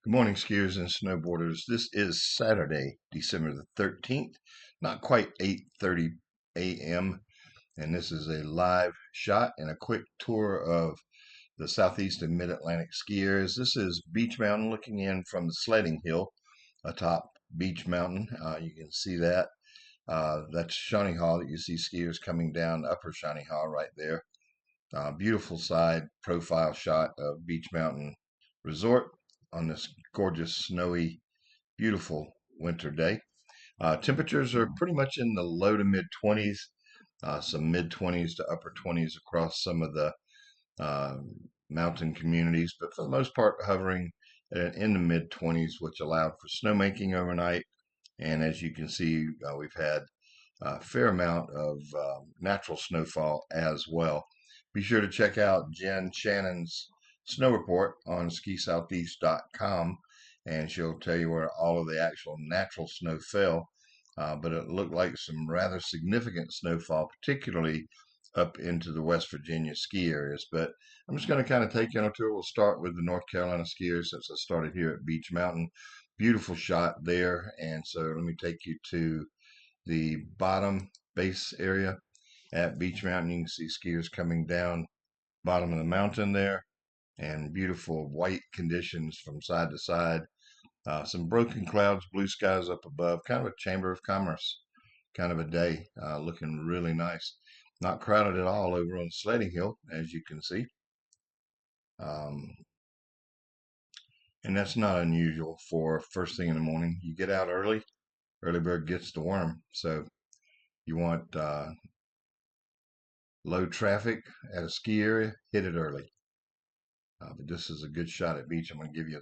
Good morning, skiers and snowboarders. This is Saturday, December the 13th, not quite 8:30 a.m., and this is a live shot and a quick tour of the Southeast and Mid-Atlantic skiers. This is Beech Mountain looking in from the sledding hill atop Beech Mountain. You can see that. That's Shawnee Hall that you see skiers coming down Upper Shawnee Hall right there. Beautiful side profile shot of Beech Mountain Resort on this gorgeous, snowy, beautiful winter day. Temperatures are pretty much in the low to mid 20s, some mid 20s to upper 20s across some of the uh, mountain communities, but for the most part, hovering in the mid 20s, which allowed for snowmaking overnight. And as you can see, we've had a fair amount of natural snowfall as well. Be sure to check out Jen Shannon's snow report on skisoutheast.com, and she'll tell you where all of the actual natural snow fell. But it looked like some rather significant snowfall, particularly up into the West Virginia ski areas. But I'm just going to kind of take you on a tour. We'll start with the North Carolina skiers since I started here at Beech Mountain. Beautiful shot there. And so let me take you to the bottom base area at Beech Mountain. You can see skiers coming down bottom of the mountain there, and beautiful white conditions from side to side. Some broken clouds, blue skies up above, kind of a Chamber of Commerce kind of a day, looking really nice. Not crowded at all over on Sledding Hill, as you can see. Um, and that's not unusual for first thing in the morning. You get out early, early bird gets the worm. So you want low traffic at a ski area, hit it early. But this is a good shot at Beech. I'm going to give you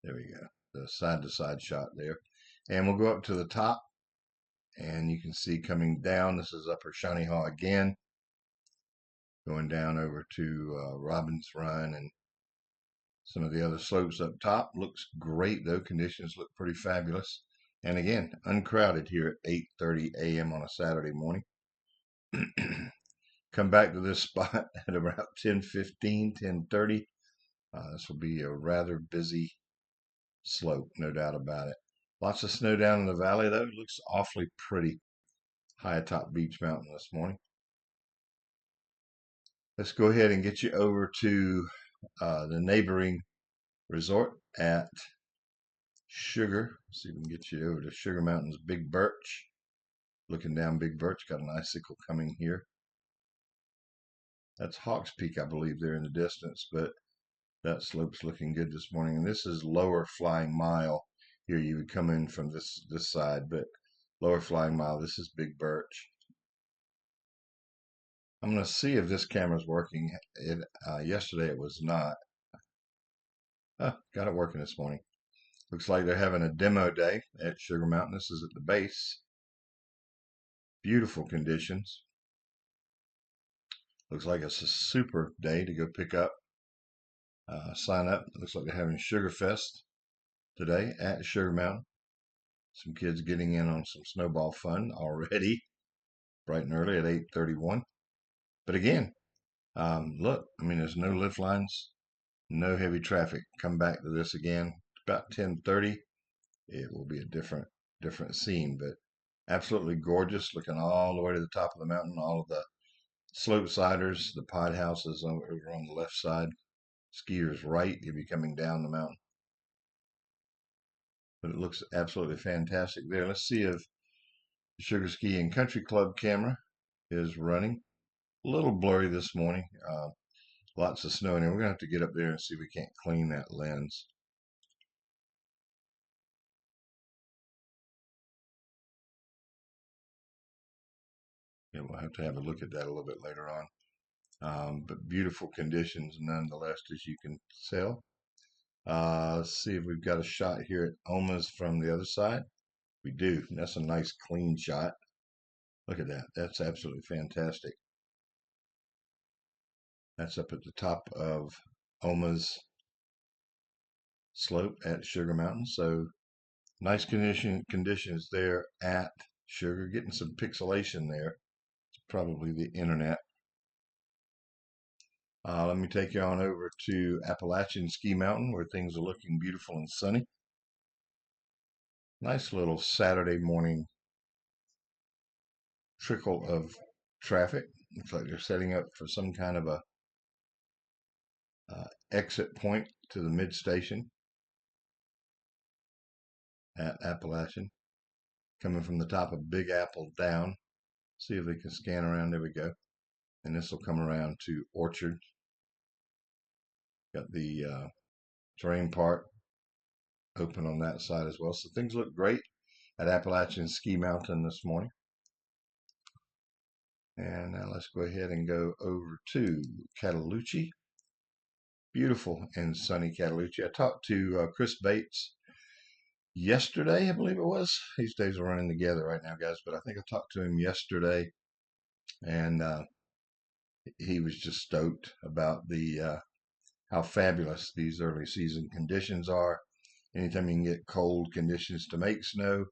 there we go, the side to side shot there. And we'll go up to the top, and you can see coming down, this is Upper Shawnee Hall again, going down over to Robbins Run and some of the other slopes up top. Looks great though. Conditions look pretty fabulous. And again, uncrowded here at 8:30 a.m. on a Saturday morning. Come back to this spot at about 10:15, 10:30. This will be a rather busy slope, no doubt about it. Lots of snow down in the valley, though. It looks awfully pretty high atop Beech Mountain this morning. Let's go ahead and get you over to the neighboring resort at Sugar. See if we can get you over to Sugar Mountain's Big Birch. Looking down Big Birch, got an icicle coming here. That's Hawks Peak, I believe, there in the distance, but that slope's looking good this morning. And this is Lower Flying Mile. Here you would come in from this side, but Lower Flying Mile, this is Big Birch. I'm going to see if this camera's working. Yesterday it was not. Got it working this morning. Looks like they're having a demo day at Sugar Mountain. This is at the base. Beautiful conditions. Looks like it's a super day to go pick up, sign up. Looks like they're having Sugar Fest today at Sugar Mountain. Some kids getting in on some snowball fun already, bright and early at 8:31. But again, look, I mean, there's no lift lines, no heavy traffic. Come back to this again about 10:30. It will be a different scene, but absolutely gorgeous. Looking all the way to the top of the mountain, all of the slope siders, the pod houses over on the left side. Skiers right if you're coming down the mountain. But it looks absolutely fantastic there. Let's see if the Sugar Ski and Country Club camera is running. A little blurry this morning. Lots of snow in here. We're going to have to get up there and see if we can't clean that lens. Yeah, we'll have to have a look at that a little bit later on. But beautiful conditions nonetheless, as you can tell. Let's see if we've got a shot here at Oma's from the other side. We do. That's a nice clean shot. Look at that. That's absolutely fantastic. That's up at the top of Oma's slope at Sugar Mountain. So nice conditions there at Sugar. Getting some pixelation there. It's probably the internet. Let me take you on over to Appalachian Ski Mountain where things are looking beautiful and sunny. Nice little Saturday morning trickle of traffic. Looks like they're setting up for some kind of a exit point to the mid station at Appalachian. Coming from the top of Big Apple down. See if they can scan around. There we go. And this will come around to Orchard. Got the terrain park open on that side as well. So things look great at Appalachian Ski Mountain this morning. And now let's go ahead and go over to Cataloochee. Beautiful and sunny Cataloochee. I talked to Chris Bates yesterday, I believe it was. These days are running together right now, guys, but I think I talked to him yesterday, and he was just stoked about the how fabulous these early season conditions are. Anytime you can get cold conditions to make snow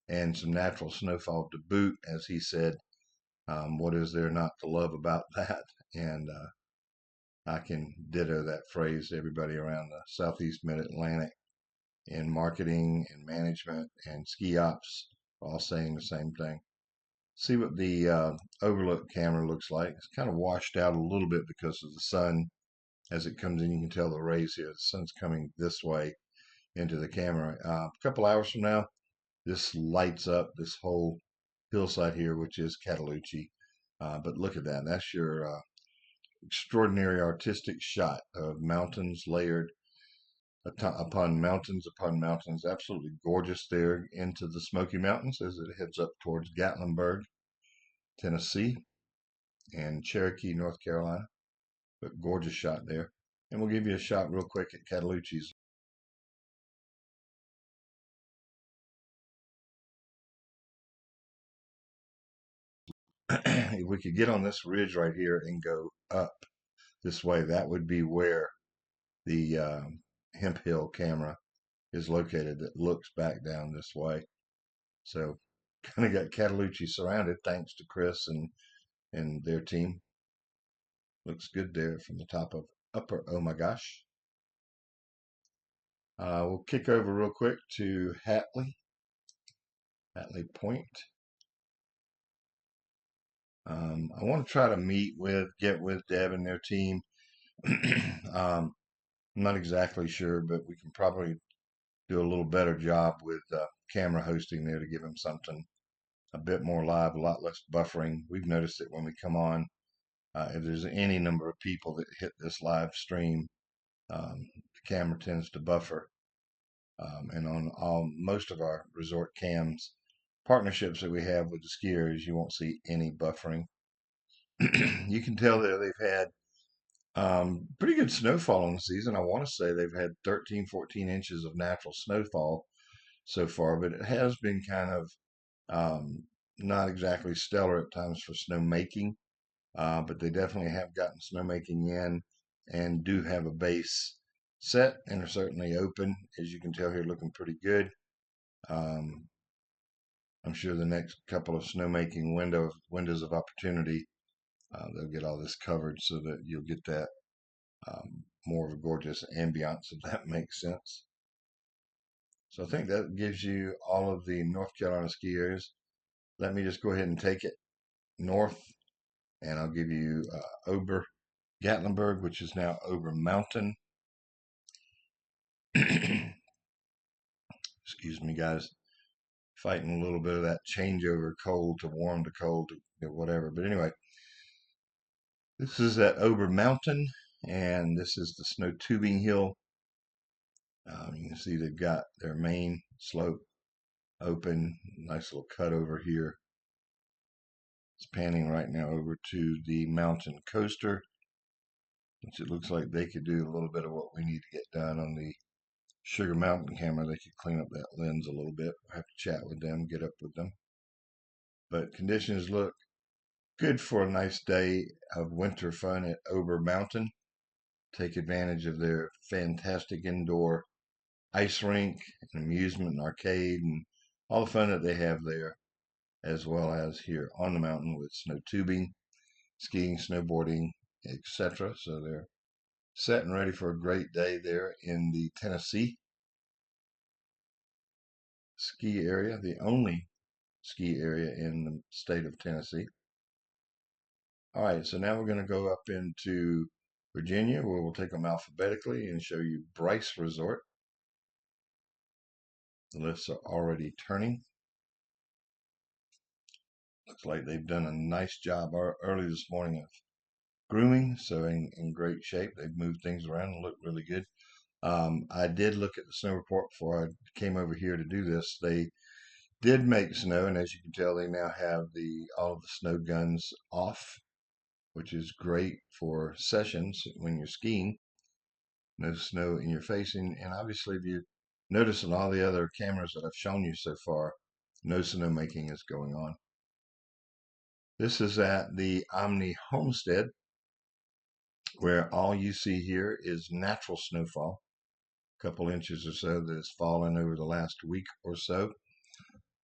and some natural snowfall to boot, as he said, what is there not to love about that? And I can ditto that phrase to everybody around the Southeast Mid-Atlantic in marketing and management and ski ops, all saying the same thing. See what the overlook camera looks like. It's kind of washed out a little bit because of the sun as it comes in. You can tell the rays here. The sun's coming this way into the camera. A couple hours from now, this lights up this whole hillside here, which is Cataloochee. But look at that. That's your extraordinary artistic shot of mountains layered upon mountains. Absolutely gorgeous there into the Smoky Mountains as it heads up towards Gatlinburg, Tennessee, and Cherokee, North Carolina. But gorgeous shot there. And we'll give you a shot real quick at Cataloochee's. If we could get on this ridge right here and go up this way, that would be where the Hemp Hill camera is located that looks back down this way. So kind of got Cataloochee surrounded thanks to Chris and their team. Looks good there from the top of Upper Oh My Gosh. We'll kick over real quick to Hatley Point. I want to try to get with Deb and their team. I'm not exactly sure, but we can probably do a little better job with camera hosting there to give them something a bit more live, a lot less buffering. We've noticed that when we come on, if there's any number of people that hit this live stream, the camera tends to buffer. And on most of our resort cams, partnerships that we have with the skiers, you won't see any buffering. You can tell that they've had pretty good snowfall in the season. I want to say they've had 13, 14 inches of natural snowfall so far, but it has been kind of not exactly stellar at times for snowmaking. But they definitely have gotten snowmaking in and do have a base set and are certainly open. As you can tell here, looking pretty good. I'm sure the next couple of snowmaking windows of opportunity, they'll get all this covered so that you'll get that more of a gorgeous ambiance, if that makes sense. So I think that gives you all of the North Carolina ski areas. Let me just go ahead and take it north, and I'll give you Ober Gatlinburg, which is now Ober Mountain. Excuse me, guys. Fighting a little bit of that changeover cold to warm to cold to whatever. But anyway, this is at Ober Mountain, and this is the snow tubing hill. You can see they've got their main slope open. Nice little cut over here. It's panning right now over to the mountain coaster, which it looks like they could do a little bit of what we need to get done on the Sugar Mountain camera. They could clean up that lens a little bit. We'll have to chat with them, get up with them. But conditions look good for a nice day of winter fun at Ober Mountain. Take advantage of their fantastic indoor ice rink and amusement and arcade and all the fun that they have there, as well as here on the mountain with snow tubing, skiing, snowboarding, etc. So they're set and ready for a great day there in the Tennessee ski area, the only ski area in the state of Tennessee. All right, so now we're going to go up into Virginia, where we'll take them alphabetically and show you Bryce Resort. The lifts are already turning. Looks like they've done a nice job early this morning of grooming, so in great shape. They've moved things around and look really good. I did look at the snow report before I came over here to do this. They did make snow, and as you can tell, they now have all of the snow guns off, which is great for sessions when you're skiing. No snow in your face, and obviously, if you notice in all the other cameras that I've shown you so far, no snow making is going on. This is at the Omni Homestead, where all you see here is natural snowfall, a couple inches or so that has fallen over the last week or so.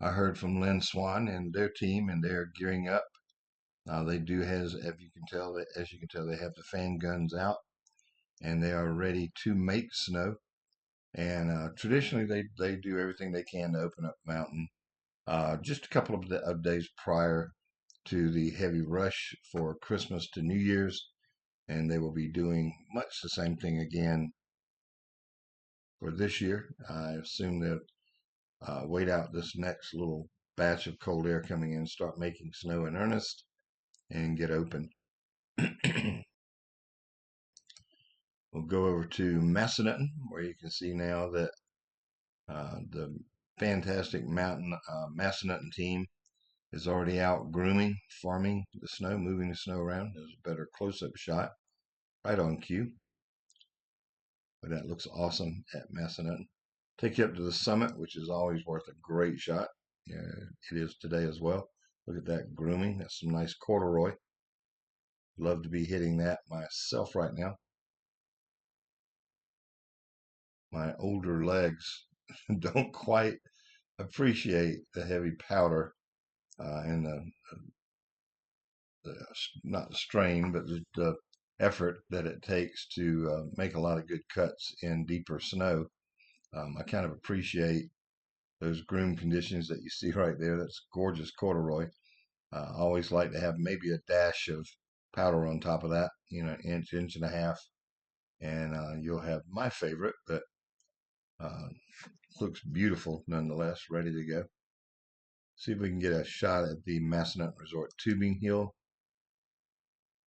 I heard from Lynn Swan and their team, and they're gearing up. They do as you can tell, they have the fan guns out, and they are ready to make snow. And traditionally, they do everything they can to open up the mountain just a couple of days prior to the heavy rush for Christmas to New Year's, and they will be doing much the same thing again for this year. I assume they'll wait out this next little batch of cold air coming in, start making snow in earnest, and get open. We'll go over to Massanutten, where you can see now that the fantastic Massanutten team is already out grooming, farming the snow, moving the snow around. There's a better close-up shot right on cue. But that looks awesome at Massanutten. Take you up to the summit, which is always worth a great shot. Yeah, it is today as well. Look at that grooming. That's some nice corduroy. Love to be hitting that myself right now. My older legs don't quite appreciate the heavy powder and the not the strain, but the effort that it takes to make a lot of good cuts in deeper snow. I kind of appreciate those groom conditions that you see right there. That's gorgeous corduroy. I always like to have maybe a dash of powder on top of that, inch and a half, and you'll have my favorite, but uh, looks beautiful nonetheless, ready to go. See if we can get a shot at the Massanutten Resort tubing hill.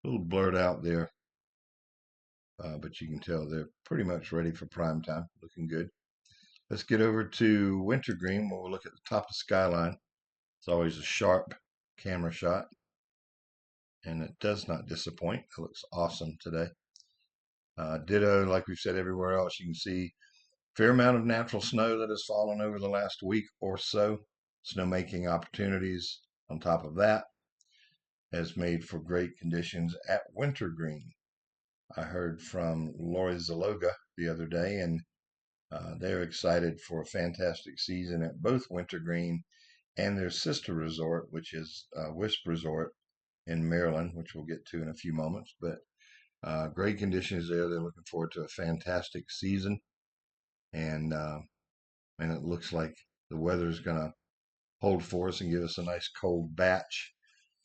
A little blurred out there, but you can tell they're pretty much ready for prime time. Looking good. Let's get over to Wintergreen, where we'll look at the top of Skyline. It's always a sharp camera shot, and it does not disappoint. It looks awesome today. Ditto, like we've said everywhere else, you can see fair amount of natural snow that has fallen over the last week or so. Snowmaking opportunities on top of that has made for great conditions at Wintergreen. I heard from Lori Zaloga the other day, and they're excited for a fantastic season at both Wintergreen and their sister resort, which is Wisp Resort in Maryland, which we'll get to in a few moments. But great conditions there. They're looking forward to a fantastic season, and it looks like the weather is going to hold for us and give us a nice cold batch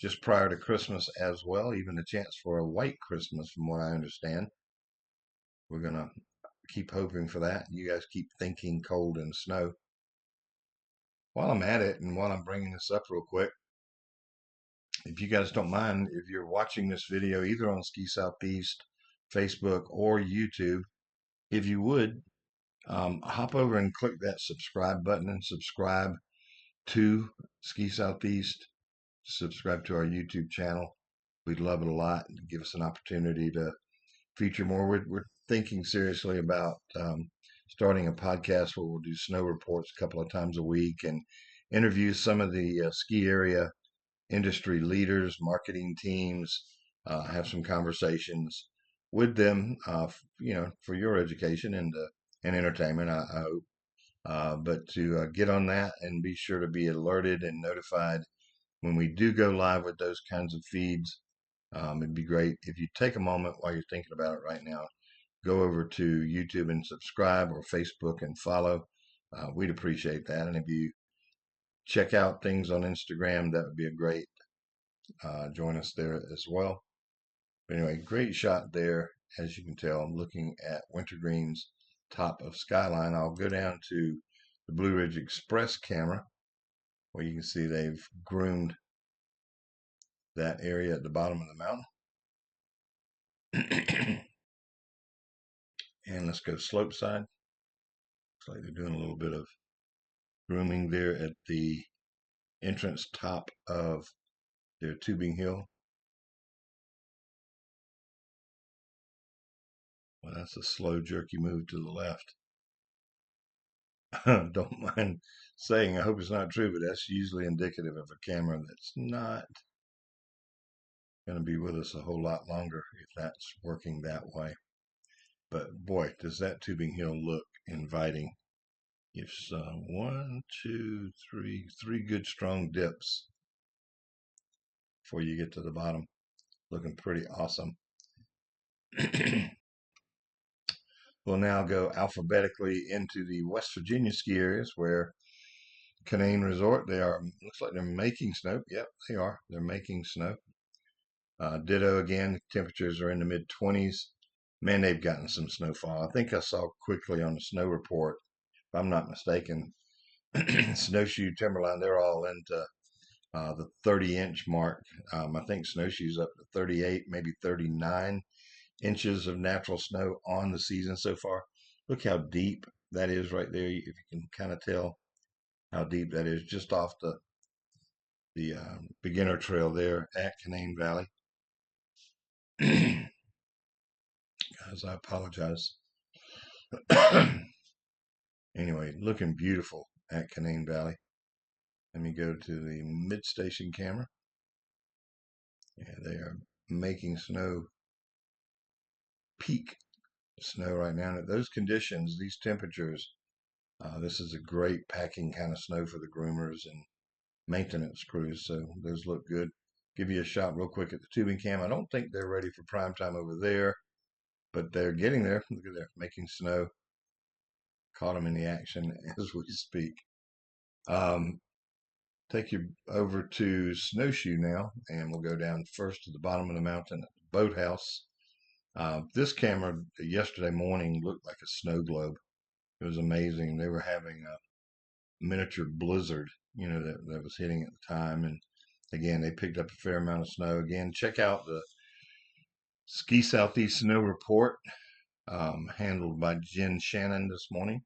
just prior to Christmas as well. Even a chance for a white Christmas, from what I understand. We're going to keep hoping for that. You guys keep thinking cold and snow. While I'm at it, and while I'm bringing this up real quick, if you guys don't mind, if you're watching this video either on Ski Southeast, Facebook, or YouTube, if you would, hop over and click that subscribe button and subscribe to Ski Southeast, subscribe to our YouTube channel. We'd love it a lot. Give us an opportunity to feature more. We're thinking seriously about starting a podcast where we'll do snow reports a couple of times a week and interview some of the ski area industry leaders, marketing teams, have some conversations with them, for your education and entertainment, I hope. But to get on that and be sure to be alerted and notified when we do go live with those kinds of feeds. It'd be great if you take a moment while you're thinking about it right now. Go over to YouTube and subscribe, or Facebook and follow. We'd appreciate that. And if you check out things on Instagram, that would be a great join us there as well. But anyway, great shot there. As you can tell, I'm looking at Wintergreen's top of skyline. I'll go down to the Blue Ridge Express camera, where you can see they've groomed that area at the bottom of the mountain. And let's go slope side. Looks like they're doing a little bit of grooming there at the entrance top of their tubing hill. Well, that's a slow, jerky move to the left. Don't mind saying, I hope it's not true, but that's usually indicative of a camera that's not going to be with us a whole lot longer if that's working that way. But boy, does that tubing hill look inviting. It's one, two, three good strong dips before you get to the bottom. Looking pretty awesome. We'll now go alphabetically into the West Virginia ski areas, where Canaan Resort, looks like they're making snow. Yep, they are. They're making snow. Ditto again, temperatures are in the mid 20s. Man, they've gotten some snowfall. I think I saw quickly on the snow report, if I'm not mistaken, Snowshoe, Timberline, they're all into the 30-inch mark. I think Snowshoe's up to 38, maybe 39 inches of natural snow on the season so far. Look how deep that is right there. If you can kind of tell how deep that is, just off the beginner trail there at Canaan Valley. Guys, I apologize. Anyway, looking beautiful at Canaan Valley. Let me go to the mid-station camera. Yeah, they are making snow, peak snow right now. And at those conditions, these temperatures, this is a great packing kind of snow for the groomers and maintenance crews. So those look good. Give you a shot real quick at the tubing cam. I don't think they're ready for prime time over there, but they're getting there. Look at there, making snow. Caught them in the action as we speak. Take you over to Snowshoe now, and we'll go down first to the bottom of the mountain at the boathouse. This camera yesterday morning looked like a snow globe. It was amazing. They were having a miniature blizzard, that was hitting at the time. And again, they picked up a fair amount of snow. Again, check out the Ski Southeast Snow Report, handled by Jen Shannon this morning.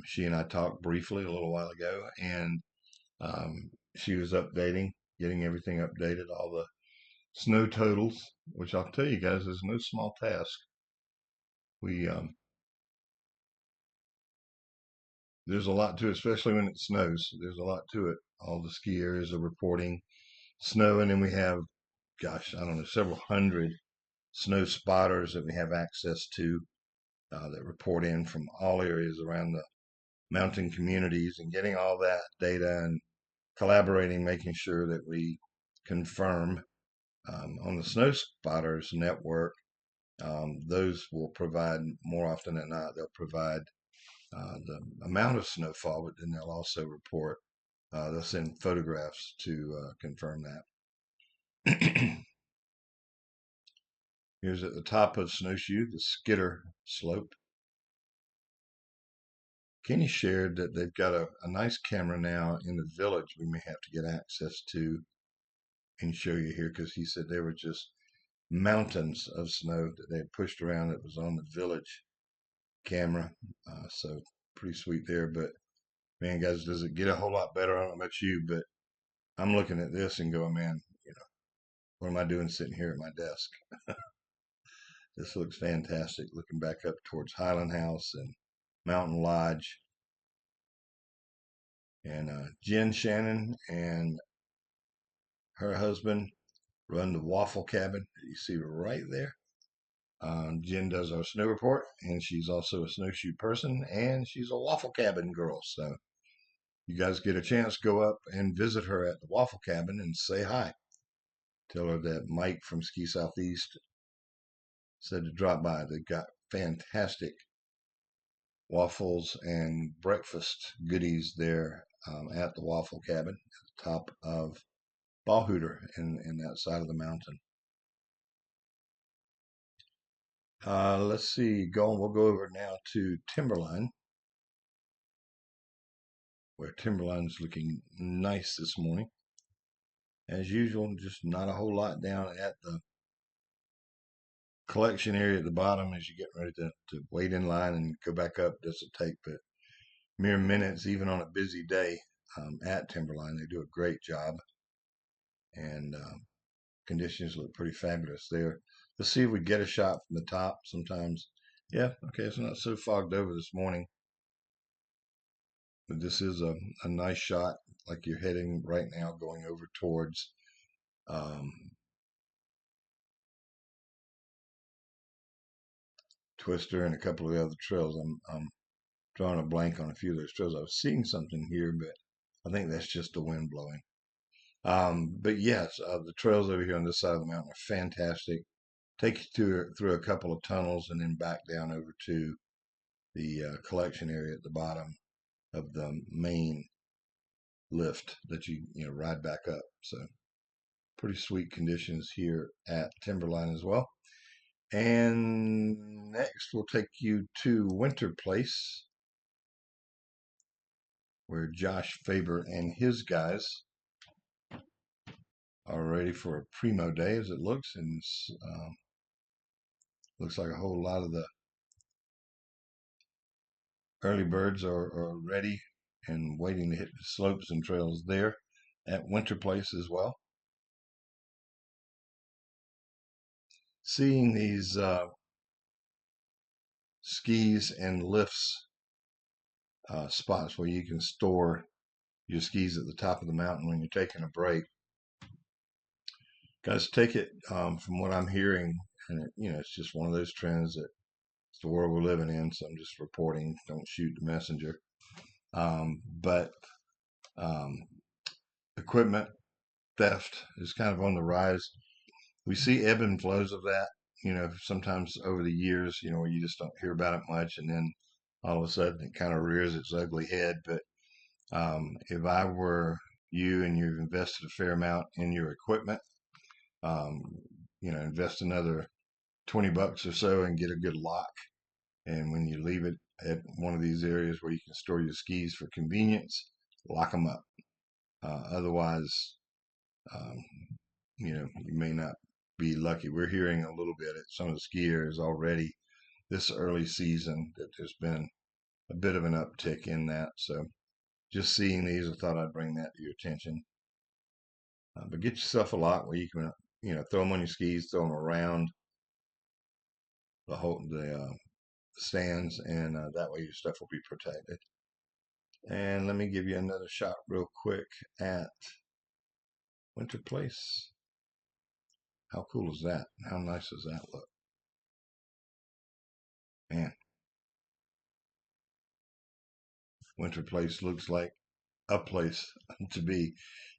She and I talked briefly a little while ago, and she was getting everything updated, all the snow totals, which I'll tell you guys is no small task. There's a lot to it, especially when it snows. There's a lot to it. All the ski areas are reporting snow, and then we have, gosh, I don't know, several hundred snow spotters that we have access to, that report in from all areas around the mountain communities, and getting all that data and collaborating, making sure that we confirm on the Snow Spotters network. Those will provide, more often than not, they'll provide the amount of snowfall, but then they'll also report, they'll send photographs to confirm that. Here's at the top of Snowshoe, the Skitter Slope. Kenny shared that they've got a nice camera now in the village we may have to get access to and show you here, because he said there were just mountains of snow that they had pushed around that was on the village camera. So pretty sweet there. But man, guys, does it get a whole lot better? I don't know about you, but I'm looking at this and going, man, what am I doing sitting here at my desk? This looks fantastic. Looking back up towards Highland House and Mountain Lodge. And Jen Shannon and her husband run the Waffle Cabin that you see right there. Jen does our snow report, and she's also a snowshoe person, and she's a Waffle Cabin girl. So you guys get a chance, go up and visit her at the Waffle Cabin and say hi. Tell her that Mike from Ski Southeast said to drop by. They've got fantastic waffles and breakfast goodies there at the Waffle Cabin at the top of Ballhooter in that side of the mountain. Let's see. We'll go over now to Timberline, where Timberline's looking nice this morning. As usual, just not a whole lot down at the collection area at the bottom as you get ready to wait in line and go back up. Doesn't take but mere minutes, even on a busy day at Timberline. They do a great job, and conditions look pretty fabulous there. Let's see if we get a shot from the top sometimes. Yeah, okay, it's not so fogged over this morning, but this is a nice shot, like you're heading right now, going over towards Twister and a couple of the other trails. I'm drawing a blank on a few of those trails. I was seeing something here, but I think that's just the wind blowing. But yes, the trails over here on this side of the mountain are fantastic. Take you through a couple of tunnels and then back down over to the collection area at the bottom of the main lift that you ride back up. So pretty sweet conditions here at Timberline as well. And next we'll take you to Winter Place, where Josh Faber and his guys are ready for a primo day, as it looks, and looks like a whole lot of the early birds are ready and waiting to hit the slopes and trails there at Winter Place as well. Seeing these skis and lifts spots where you can store your skis at the top of the mountain when you're taking a break. Guys, take it from what I'm hearing, and it's just one of those trends that it's the world we're living in. So I'm just reporting. Don't shoot the messenger. But equipment theft is kind of on the rise. We see ebb and flows of that. Sometimes over the years, where you just don't hear about it much, and then all of a sudden it kind of rears its ugly head. But if I were you and you've invested a fair amount in your equipment, invest another $20 or so and get a good lock. And when you leave it at one of these areas where you can store your skis for convenience, lock them up. Otherwise, you may not be lucky. We're hearing a little bit at some of the ski areas already this early season that there's been a bit of an uptick in that. So just seeing these, I thought I'd bring that to your attention. But get yourself a lock where you can, throw them on your skis, throw them around the stands, and that way your stuff will be protected. And let me give you another shot real quick at Winter Place. How cool is that? How nice does that look? Man, Winter Place looks like a place to be.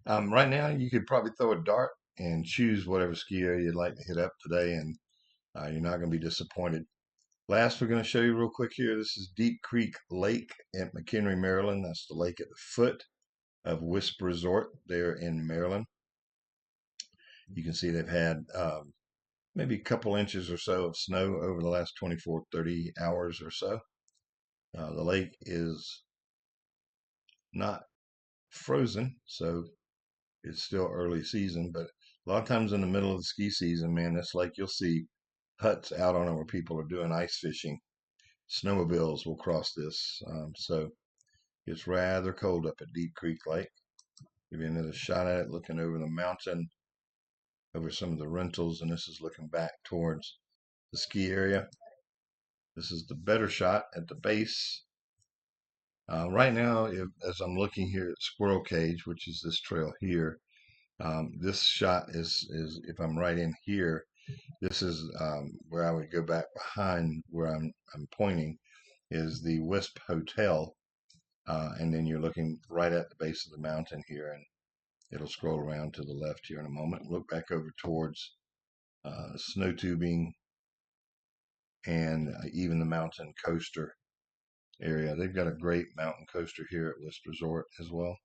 Right now, you could probably throw a dart and choose whatever ski area you'd like to hit up today, and you're not going to be disappointed. Last, we're going to show you real quick here. This is Deep Creek Lake at McHenry, Maryland. That's the lake at the foot of Wisp Resort there in Maryland. You can see they've had maybe a couple inches or so of snow over the last 24, 30 hours or so. The lake is not frozen, so it's still early season, but a lot of times in the middle of the ski season, man, this lake, you'll see huts out on it where people are doing ice fishing. Snowmobiles will cross this. So it's rather cold up at Deep Creek Lake. Give you another shot at it, looking over the mountain, over some of the rentals, and this is looking back towards the ski area. This is the better shot at the base. Right now, as I'm looking here at Squirrel Cage, which is this trail here, this shot is if I'm right in here, this is where I would go back behind where I'm pointing is the Wisp Hotel, and then you're looking right at the base of the mountain here, and It'll scroll around to the left here in a moment. Look back over towards snow tubing and even the mountain coaster area. They've got a great mountain coaster here at West Resort as well.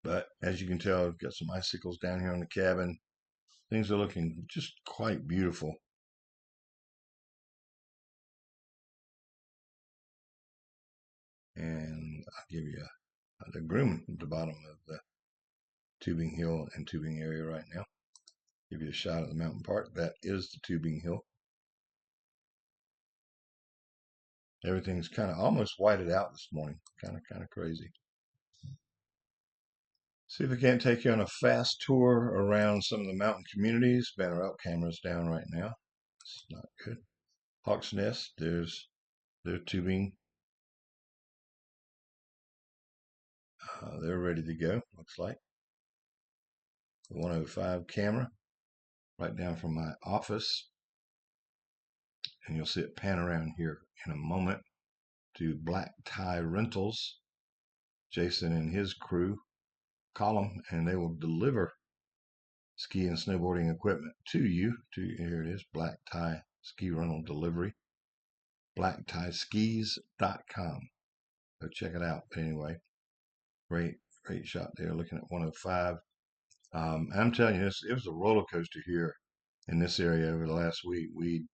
But as you can tell, I've got some icicles down here on the cabin. Things are looking just quite beautiful. And I'll give you the groom at the bottom of the tubing hill and tubing area right now. Give you a shot of the mountain park. That is the tubing hill. Everything's kind of almost whited out this morning. Kind of crazy. See if I can't take you on a fast tour around some of the mountain communities. Banner Elk camera's down right now. It's not good. Hawk's Nest, there's their tubing. They're ready to go, looks like. The 105 camera right down from my office. And you'll see it pan around here in a moment to Black Tie Rentals. Jason and his crew call them and they will deliver ski and snowboarding equipment to you. Here it is, Black Tie Ski Rental Delivery. BlackTieSkis.com. Go check it out. But anyway, great shot there looking at 105. I'm telling you, it was a roller coaster here in this area over the last week. We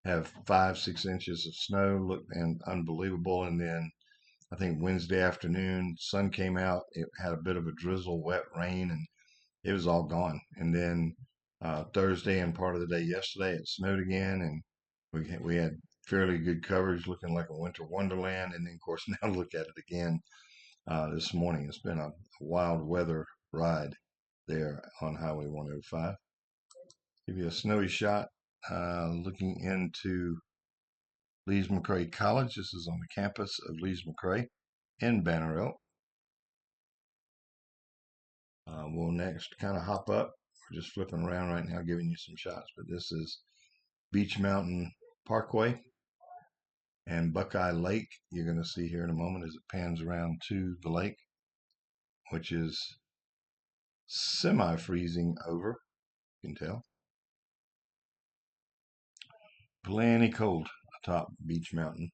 have 5-6 inches of snow, looked and unbelievable. And then I think Wednesday afternoon, sun came out. It had a bit of a drizzle, wet rain, and it was all gone. And then Thursday and part of the day yesterday, it snowed again, and we had fairly good coverage, looking like a winter wonderland. And then, of course, now look at it again this morning. It's been a wild weather ride there on Highway 105. Give you a snowy shot looking into Lees-McRae College. This is on the campus of Lees-McRae in Banner Elk. We'll next kind of hop up. We're just flipping around right now, giving you some shots, but this is Beech Mountain Parkway and Buckeye Lake. You're going to see here in a moment as it pans around to the lake, which is semi-freezing over, you can tell. Plenty cold atop Beech Mountain.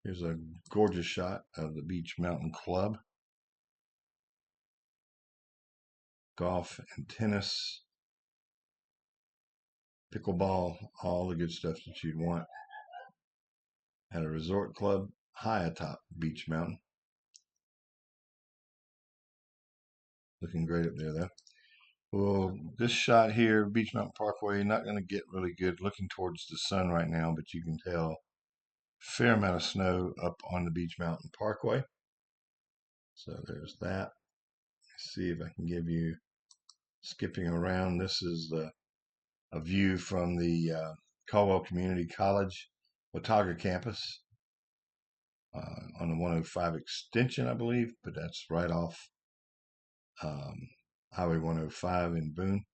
Here's a gorgeous shot of the Beech Mountain Club. Golf and tennis, pickleball, all the good stuff that you'd want at a resort club high atop Beech Mountain. Looking great up there, though. Well, this shot here, Beech Mountain Parkway, not going to get really good looking towards the sun right now, but you can tell fair amount of snow up on the Beech Mountain Parkway. So there's that. Let's see if I can give you, skipping around, this is a view from the Caldwell Community College Watauga campus on the 105 extension, I believe, but that's right off Highway 105 in Boone.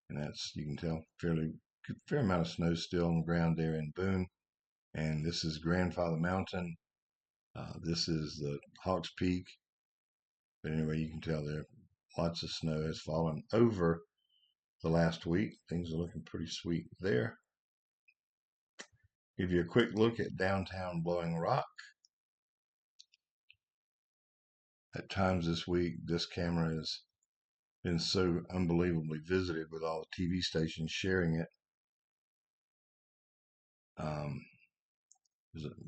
And that's, you can tell, fair amount of snow still on the ground there in Boone. And this is Grandfather Mountain. This is the Hawks Peak. But anyway, you can tell there lots of snow has fallen over the last week. Things are looking pretty sweet there. Give you a quick look at downtown Blowing Rock. At times this week, this camera has been so unbelievably visited with all the TV stations sharing it.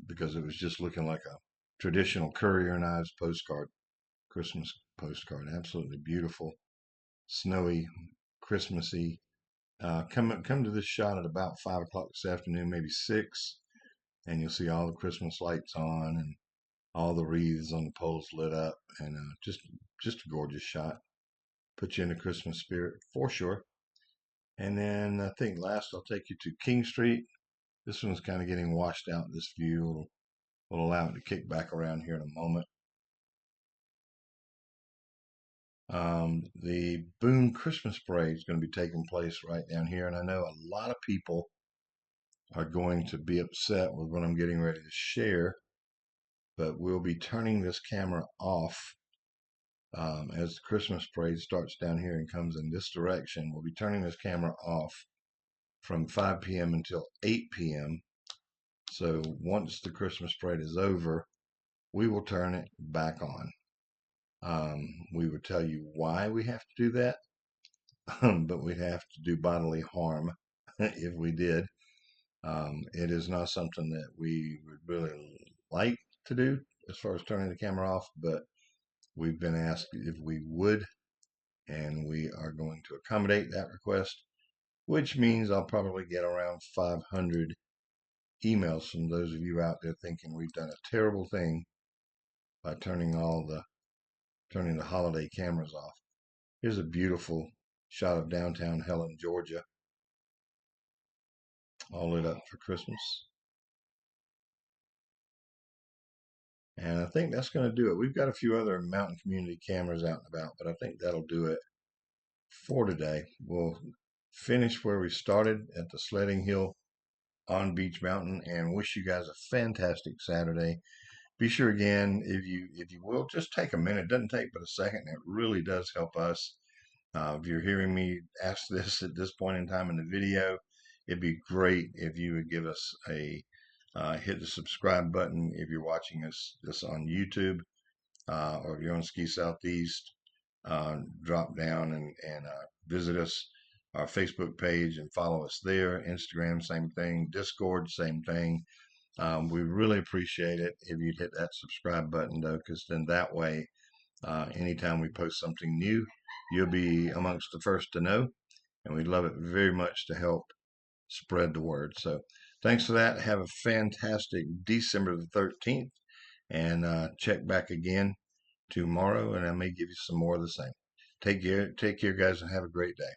Because it was just looking like a traditional Currier and Ives postcard, Christmas postcard. Absolutely beautiful, snowy, Christmassy. Come to this shot at about 5 o'clock this afternoon, maybe 6, and you'll see all the Christmas lights on and all the wreaths on the poles lit up, and just a gorgeous shot. Put you in the Christmas spirit for sure. And then I think last I'll take you to King Street. This one's kind of getting washed out. This view will allow it to kick back around here in a moment. The Boone Christmas Parade is going to be taking place right down here, and I know a lot of people are going to be upset with what I'm getting ready to share. but we'll be turning this camera off as the Christmas parade starts down here and comes in this direction. We'll be turning this camera off from 5 p.m. until 8 p.m. So once the Christmas parade is over, we will turn it back on. We would tell you why we have to do that, but we'd have to do bodily harm if we did. It is not something that we would really like to do as far as turning the camera off, but we've been asked if we would, and we are going to accommodate that request, which means I'll probably get around 500 emails from those of you out there thinking we've done a terrible thing by turning the holiday cameras off. Here's a beautiful shot of downtown Helen, Georgia, all lit up for Christmas. And I think that's going to do it. We've got a few other mountain community cameras out and about, but I think that'll do it for today. We'll finish where we started at the sledding hill on Beech Mountain and wish you guys a fantastic Saturday. Be sure again, if you will, just take a minute. It doesn't take but a second. It really does help us. If you're hearing me ask this at this point in time in the video, it'd be great if you would give us a hit the subscribe button if you're watching this on YouTube, or if you're on Ski Southeast, drop down and visit us, our Facebook page, and follow us there. Instagram, same thing. Discord, same thing. We really appreciate it if you'd hit that subscribe button, though, because then that way, anytime we post something new, you'll be amongst the first to know. And we'd love it very much to help spread the word. So thanks for that. Have a fantastic December the 13th, and check back again tomorrow, and I may give you some more of the same. Take care, guys, and have a great day.